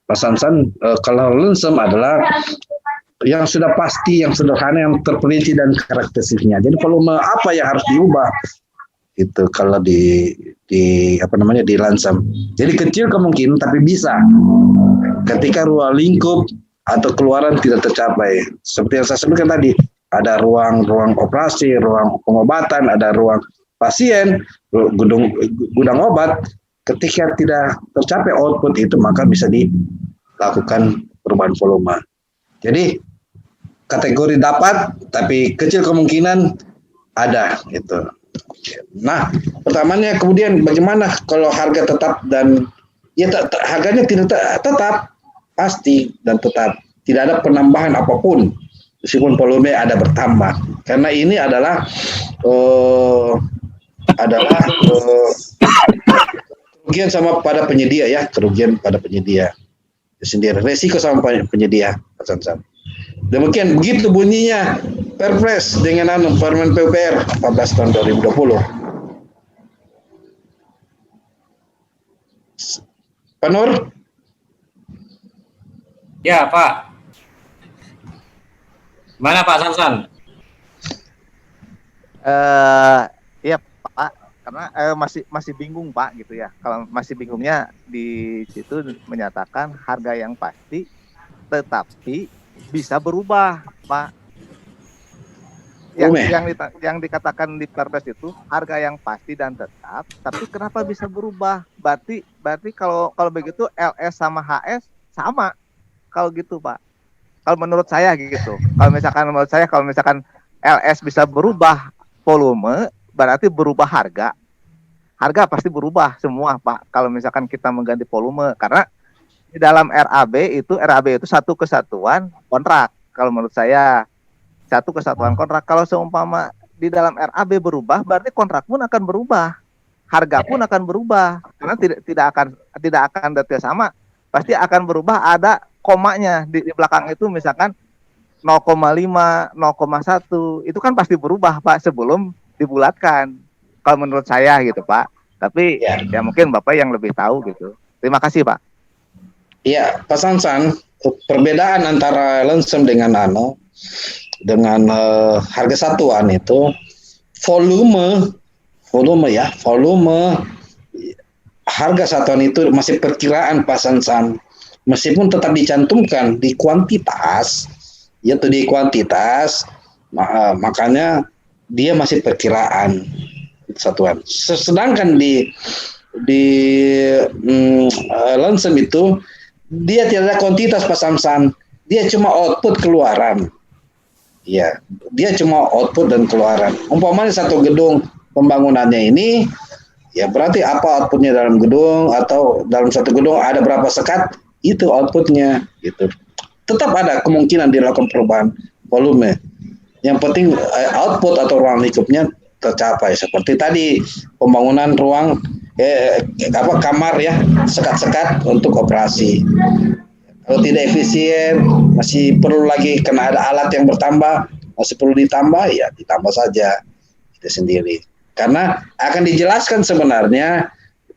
Pak Sansan, kalau lensem adalah yang sudah pasti, yang sederhana, yang terperinci dan karakteristiknya. Jadi volume apa yang harus diubah itu kalau di apa namanya di lansam. Jadi kecil kemungkinan tapi bisa ketika ruang lingkup atau keluaran tidak tercapai. Seperti yang saya sebutkan tadi, ada ruang operasi, ruang pengobatan, ada ruang pasien, gudang obat. Ketika tidak tercapai output itu, maka bisa dilakukan perubahan volume. Jadi kategori dapat, tapi kecil kemungkinan ada itu. Nah, pertamanya kemudian bagaimana kalau harga tetap dan ya harganya tidak tetap pasti dan tetap tidak ada penambahan apapun meskipun volume ada bertambah karena ini adalah kerugian sama pada penyedia ya, kerugian pada penyedia sendiri, resiko sama penyedia. Demikian begitu bunyinya Perpres dengan Permen PUPR 14 tahun 2020. Pak Nur? Ya, Pak. Mana Pak Sansan? Iya Pak, karena masih bingung Pak gitu ya. Kalau masih bingungnya di situ menyatakan harga yang pasti tetapi bisa berubah Pak. Yang dikatakan di Perpres itu harga yang pasti dan tetap, tapi kenapa bisa berubah? Berarti kalau begitu LS sama HS sama kalau gitu Pak. Kalau menurut saya gitu. Kalau misalkan LS bisa berubah volume, berarti berubah harga. Harga pasti berubah semua Pak. Kalau misalkan kita mengganti volume, karena di dalam RAB itu satu kesatuan kontrak. Kalau menurut saya satu kesatuan kontrak. Kalau seumpama di dalam RAB berubah, berarti kontrak pun akan berubah, harga pun akan berubah, karena tidak akan detail sama, pasti akan berubah. Ada komanya di belakang itu, misalkan 0,5, 0,1, itu kan pasti berubah Pak sebelum dibulatkan. Kalau menurut saya gitu Pak. Tapi ya mungkin Bapak yang lebih tahu gitu. Terima kasih Pak. Iya, Pak Sansan, perbedaan antara lensem dengan harga satuan itu volume harga satuan itu masih perkiraan Pak Sansan, meskipun tetap dicantumkan di kuantitas, yaitu di kuantitas, makanya dia masih perkiraan satuan. Sedangkan di lensem itu dia tidak ada kuantitas Pak Sansan, dia cuma output keluaran. Ya, dia cuma output dan keluaran. Umpamanya satu gedung pembangunannya ini, ya berarti apa outputnya dalam gedung atau dalam satu gedung ada berapa sekat, itu outputnya gitu. Tetap ada kemungkinan dilakukan perubahan volume. Yang penting output atau ruang lingkupnya tercapai. Seperti tadi pembangunan ruang kamar ya, sekat-sekat untuk operasi. Kalau tidak efisien, masih perlu lagi karena ada alat yang bertambah, masih perlu ditambah, ya ditambah saja itu sendiri. Karena akan dijelaskan sebenarnya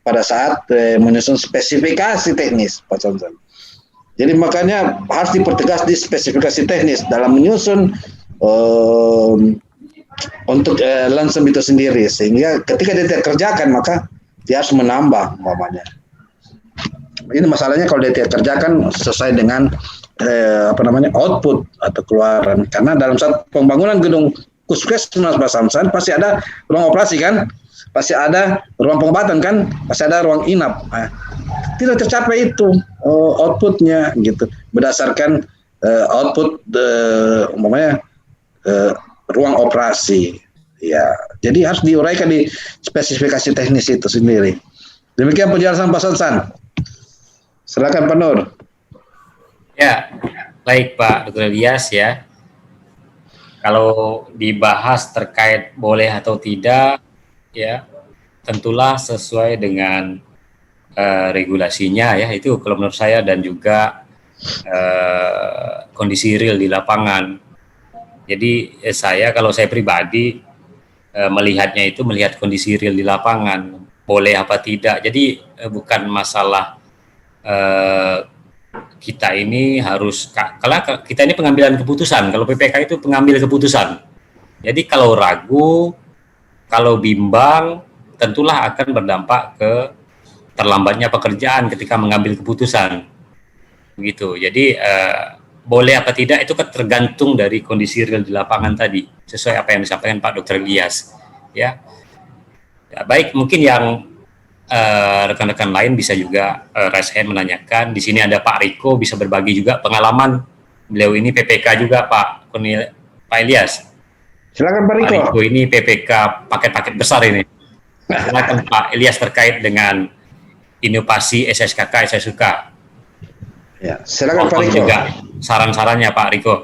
pada saat menyusun spesifikasi teknis, Pak Johnson. Jadi makanya harus dipertegas di spesifikasi teknis dalam menyusun untuk lensem itu sendiri, sehingga ketika dia tidak kerjakan maka dia harus menambah umpamanya. Ini masalahnya kalau dia tidak kerjakan sesuai dengan output atau keluaran, karena dalam satu pembangunan gedung Puskesmas Pak Samsan pasti ada ruang operasi kan, pasti ada ruang pengobatan kan, pasti ada ruang inap. Nah, tidak tercapai itu outputnya gitu berdasarkan output umpamanya ruang operasi ya, jadi harus diuraikan di spesifikasi teknis itu sendiri. Demikian penjelasan Pak Sansan. Silakan Pak Nur. Ya, baik Pak Dr. Elias ya. Kalau dibahas terkait boleh atau tidak, ya tentulah sesuai dengan regulasinya ya. Itu kalau menurut saya dan juga kondisi real di lapangan. Jadi kalau saya pribadi melihatnya itu melihat kondisi real di lapangan, boleh apa tidak. Jadi bukan masalah eh, kita ini harus, kalau kita ini pengambilan keputusan, kalau PPK itu pengambil keputusan. Jadi kalau ragu, kalau bimbang, tentulah akan berdampak ke terlambatnya pekerjaan ketika mengambil keputusan. Begitu. Jadi boleh apa tidak itu tergantung dari kondisi real di lapangan tadi, sesuai apa yang disampaikan Pak Dr. Ilyas. Ya. Ya, baik, mungkin yang rekan-rekan lain bisa juga raise hand menanyakan. Di sini ada Pak Riko, bisa berbagi juga pengalaman. Beliau ini PPK juga Pak Ilyas. Silakan Pak Riko. Pak Riko ini PPK paket-paket besar ini. Silakan Pak Ilyas terkait dengan inovasi SSKK, SSUK. Ya, silakan Pak Riko. Juga saran-sarannya Pak Riko.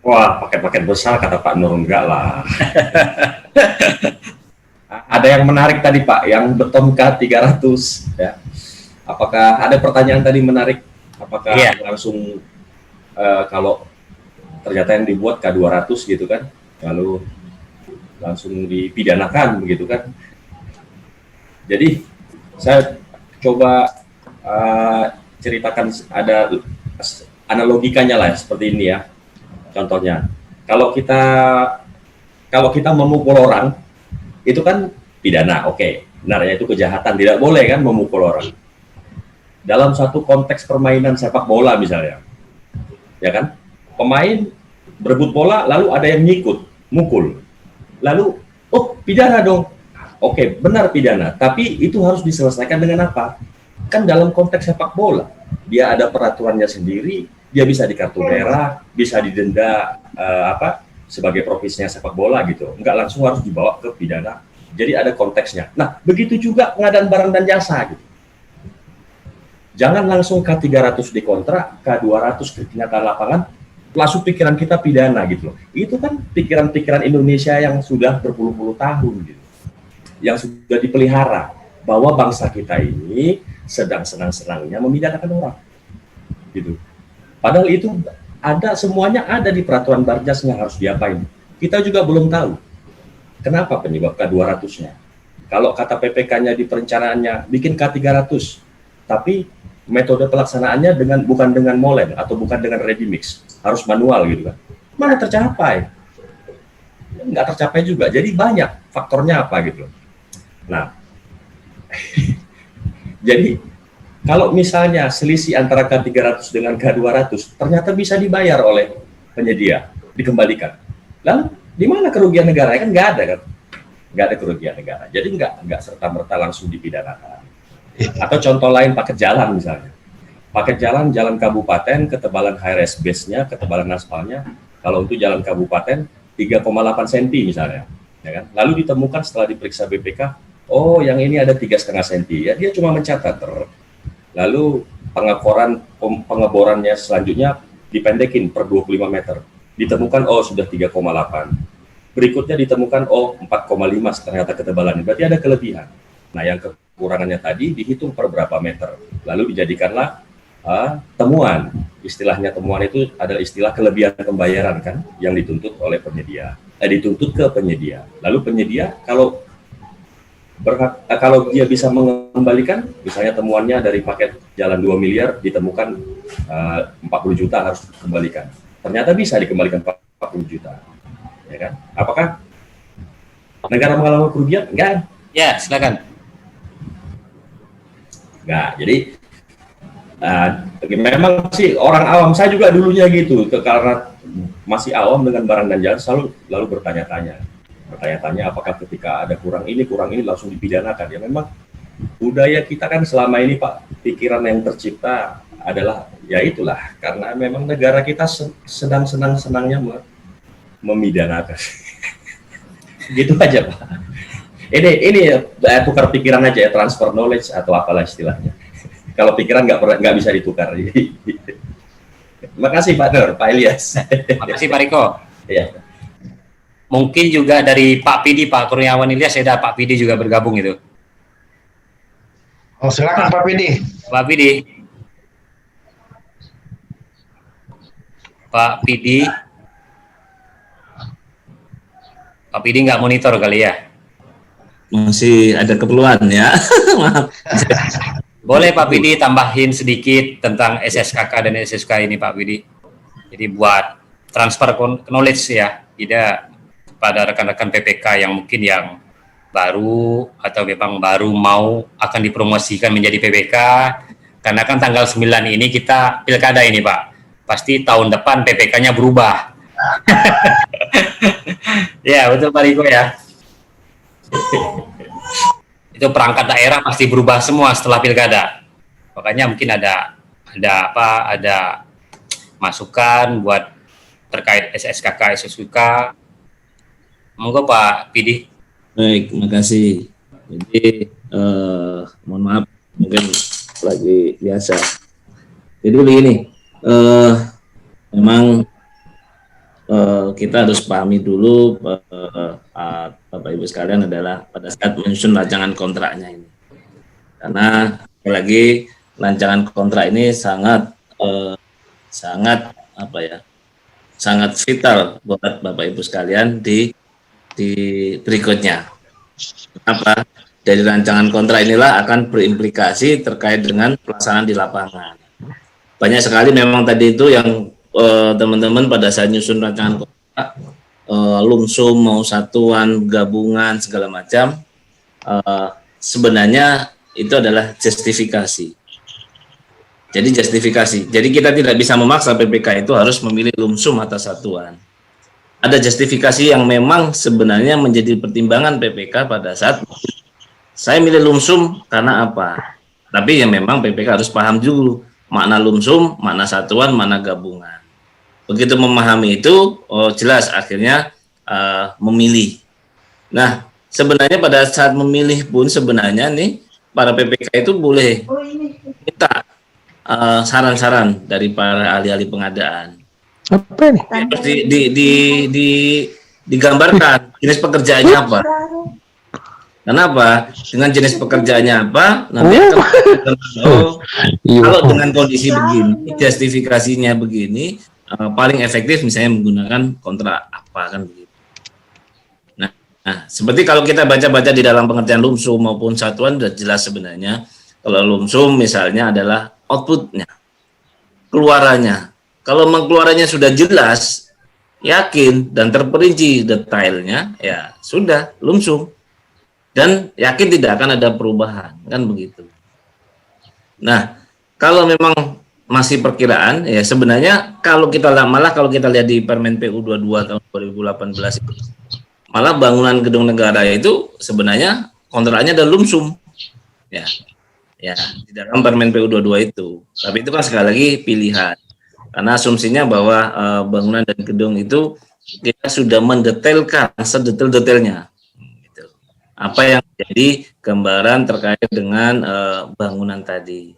Wah, paket-paket besar kata Pak Nur, enggak lah. Ada yang menarik tadi Pak, yang beton K300 ya. Apakah ada pertanyaan tadi menarik? Apakah langsung kalau ternyata yang dibuat K200 gitu kan, lalu langsung dipidanakan begitu kan? Jadi saya coba ceritakan, ada analogikanya lah seperti ini ya. Contohnya, kalau kita memukul orang itu kan pidana, oke. Benar ya, itu kejahatan, tidak boleh kan memukul orang. Dalam satu konteks permainan sepak bola misalnya, ya kan, pemain berebut bola, lalu ada yang nyikut, mukul, lalu, oh pidana dong, oke, benar pidana, tapi itu harus diselesaikan dengan apa? Kan dalam konteks sepak bola, dia ada peraturannya sendiri, dia bisa di kartu merah, bisa didenda sebagai profesinya sepak bola gitu, nggak langsung harus dibawa ke pidana. Jadi ada konteksnya. Nah, begitu juga pengadaan barang dan jasa gitu. Jangan langsung K300 dikontrak, K200 kenyataan lapangan, langsung pikiran kita pidana gitu loh. Itu kan pikiran-pikiran Indonesia yang sudah berpuluh-puluh tahun gitu. Yang sudah dipelihara, bahwa bangsa kita ini sedang senang-senangnya memidanakan orang. Gitu. Padahal itu semuanya ada di peraturan Barjas yang harus diapain. Kita juga belum tahu kenapa penyebab K200-nya. Kalau kata PPK-nya di perencanaannya bikin K300, tapi metode pelaksanaannya bukan dengan molen atau bukan dengan ready mix, harus manual gitu kan. Mana tercapai? Nggak tercapai juga. Jadi banyak faktornya apa gitu. Nah, jadi kalau misalnya selisih antara K300 dengan K200 ternyata bisa dibayar oleh penyedia, dikembalikan. Lalu di mana kerugian negara? Kan nggak ada kan? Nggak ada kerugian negara. Jadi nggak serta-merta langsung dipidanakan. Atau contoh lain paket jalan misalnya. Paket jalan kabupaten, ketebalan HRS base-nya, ketebalan aspalnya, kalau itu jalan kabupaten 3,8 cm misalnya. Ya kan? Lalu ditemukan setelah diperiksa BPK, oh yang ini ada 3,5 cm. Ya dia cuma mencatat. Lalu pengeborannya selanjutnya dipendekin per 25 meter. Ditemukan, oh sudah 3,8. Berikutnya ditemukan, oh 4,5 ternyata ketebalannya. Berarti ada kelebihan. Nah yang kekurangannya tadi dihitung per berapa meter. Lalu dijadikanlah temuan. Istilahnya temuan itu adalah istilah kelebihan pembayaran kan, yang dituntut oleh penyedia. Dituntut ke penyedia. Lalu penyedia kalau dia bisa mengembalikan, misalnya temuannya dari paket jalan 2 miliar ditemukan 40 juta harus dikembalikan. Ternyata bisa dikembalikan 40 juta. Ya kan? Apakah negara mengalami kerugian? Enggak. Ya, silakan. Enggak. Jadi memang sih orang awam, saya juga dulunya gitu, karena masih awam dengan barang dan jasa lalu bertanya-tanya apakah ketika ada kurang ini langsung dipidanakan. Ya memang budaya kita kan selama ini Pak, pikiran yang tercipta adalah ya itulah, karena memang negara kita sedang senang-senangnya memidanakan. Gitu aja Pak. Ini tukar pikiran aja ya, transfer knowledge atau apalah istilahnya. Kalau pikiran nggak bisa ditukar. Makasih Pak Nur, Pak Ilyas. Makasih Pak Riko. Ya. Mungkin juga dari Pak Pidi, Pak Kurniawan Ilyas, ada Pak Pidi juga bergabung itu. Oh silakan Pak Pidi. Pak Pidi. Pak Pidi. Pak Pidi nggak monitor kali ya? Masih ada keperluan ya. Maaf. Boleh Pak Widi tambahin sedikit tentang SSKK dan SSK ini Pak Widi. Jadi buat transfer knowledge ya, tidak kepada rekan-rekan PPK yang mungkin yang baru atau memang baru mau akan dipromosikan menjadi PPK. Karena kan tanggal 9 ini kita pilkada ini Pak. Pasti tahun depan PPK-nya berubah. Ya betul Pak Riko ya. Itu perangkat daerah pasti berubah semua setelah pilkada. Makanya mungkin ada masukan buat terkait SSKK, SSUK. Monggo Pak Pidi. Baik, terima kasih. Jadi mohon maaf mungkin lagi biasa. Jadi begini, memang kita harus pahami dulu Bapak Ibu sekalian adalah pada saat menyusun rancangan kontraknya ini. Karena lagi rancangan kontrak ini sangat vital buat Bapak Ibu sekalian di berikutnya. Kenapa? Dari rancangan kontrak inilah akan berimplikasi terkait dengan pelaksanaan di lapangan. Banyak sekali memang tadi itu yang teman-teman pada saat nyusun rancangan kontrak, lumsum mau satuan, gabungan segala macam, sebenarnya itu adalah justifikasi. Jadi justifikasi. Jadi kita tidak bisa memaksa PPK itu harus memilih lumsum atau satuan. Ada justifikasi yang memang sebenarnya menjadi pertimbangan PPK pada saat saya milih lumsum karena apa. Tapi yang memang PPK harus paham dulu makna lumsum, makna satuan, makna gabungan. Begitu memahami itu, jelas akhirnya memilih. Nah, sebenarnya pada saat memilih pun sebenarnya nih para PPK itu boleh minta saran-saran dari para ahli-ahli pengadaan. Apa nih? Terus digambarkan jenis pekerjaannya apa. Kenapa? Dengan jenis pekerjaannya apa? Nanti kalau dengan kondisi begini, justifikasinya begini, paling efektif misalnya menggunakan kontrak apa kan begitu. Nah, seperti kalau kita baca-baca di dalam pengertian lumsum maupun satuan sudah jelas sebenarnya. Kalau lumsum misalnya adalah outputnya, keluarannya. Kalau keluarannya sudah jelas, yakin dan terperinci detailnya, ya sudah lumsum. Dan yakin tidak akan ada perubahan, kan begitu. Nah, kalau memang masih perkiraan, ya sebenarnya kalau kita lihat di Permen PU 22 tahun 2018 itu, malah bangunan gedung negara itu sebenarnya kontraknya ada lumsum. Ya, di dalam Permen PU 22 itu. Tapi itu kan sekali lagi pilihan. Karena asumsinya bahwa bangunan dan gedung itu kita sudah mendetailkan sedetail-detailnya. Gitu. Apa yang jadi gambaran terkait dengan bangunan tadi.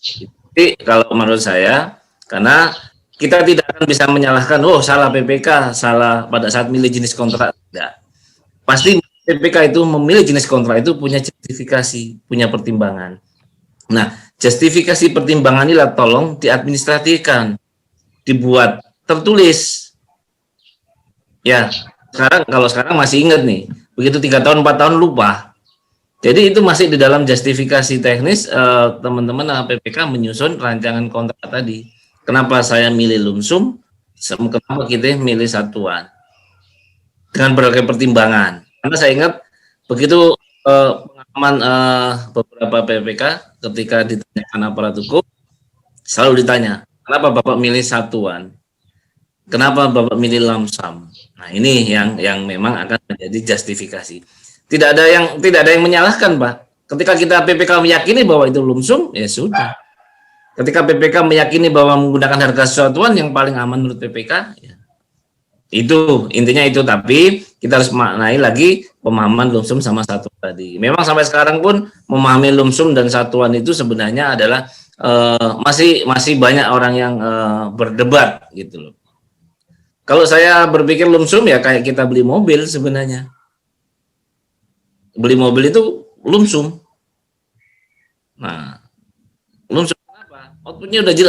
Jadi kalau menurut saya, karena kita tidak akan bisa menyalahkan, salah PPK, salah pada saat milih jenis kontrak. Tidak. Pasti PPK itu memilih jenis kontrak itu punya justifikasi, punya pertimbangan. Nah, justifikasi pertimbangan inilah tolong diadministrasikan, dibuat tertulis. Ya, kalau sekarang masih ingat nih, begitu 3 tahun 4 tahun lupa. Jadi itu masih di dalam justifikasi teknis teman-teman PPK menyusun rancangan kontrak tadi. Kenapa saya milih lumsum? Kenapa kita milih satuan? Dengan berbagai pertimbangan. Karena saya ingat begitu pengalaman beberapa PPK ketika ditanyakan aparat hukum selalu ditanya, kenapa Bapak milih satuan? Kenapa Bapak milih lamsam? Nah, ini yang memang akan menjadi justifikasi. Tidak ada yang menyalahkan, Pak. Ketika kita PPK meyakini bahwa itu lumsum, ya sudah. Ketika PPK meyakini bahwa menggunakan harga satuan yang paling aman menurut PPK, ya. Itu intinya itu. Tapi kita harus maknai lagi pemahaman lumsum sama satuan tadi. Memang sampai sekarang pun memahami lumsum dan satuan itu sebenarnya adalah masih banyak orang yang berdebat gitu loh. Kalau saya berpikir lumsum ya kayak kita beli mobil sebenarnya. Beli mobil itu lumsum. Nah, lumsum apa? Outputnya udah jelas.